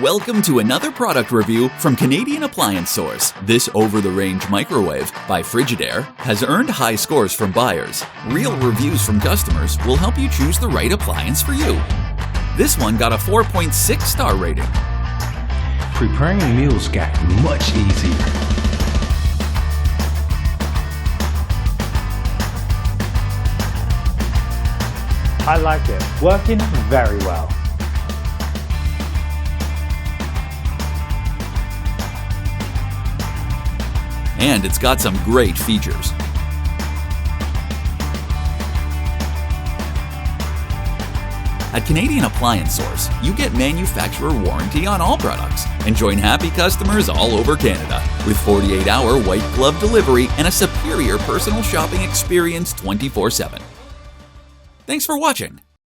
Welcome to another product review from Canadian Appliance Source. This over-the-range microwave by Frigidaire has earned high scores from buyers. Real reviews from customers will help you choose the right appliance for you. This one got a 4.6 star rating. Preparing meals got much easier. I like it. Working very well. And it's got some great features. At Canadian Appliance Source, you get manufacturer warranty on all products and join happy customers all over Canada with 48-hour white glove delivery and a superior personal shopping experience 24/7. Thanks for watching.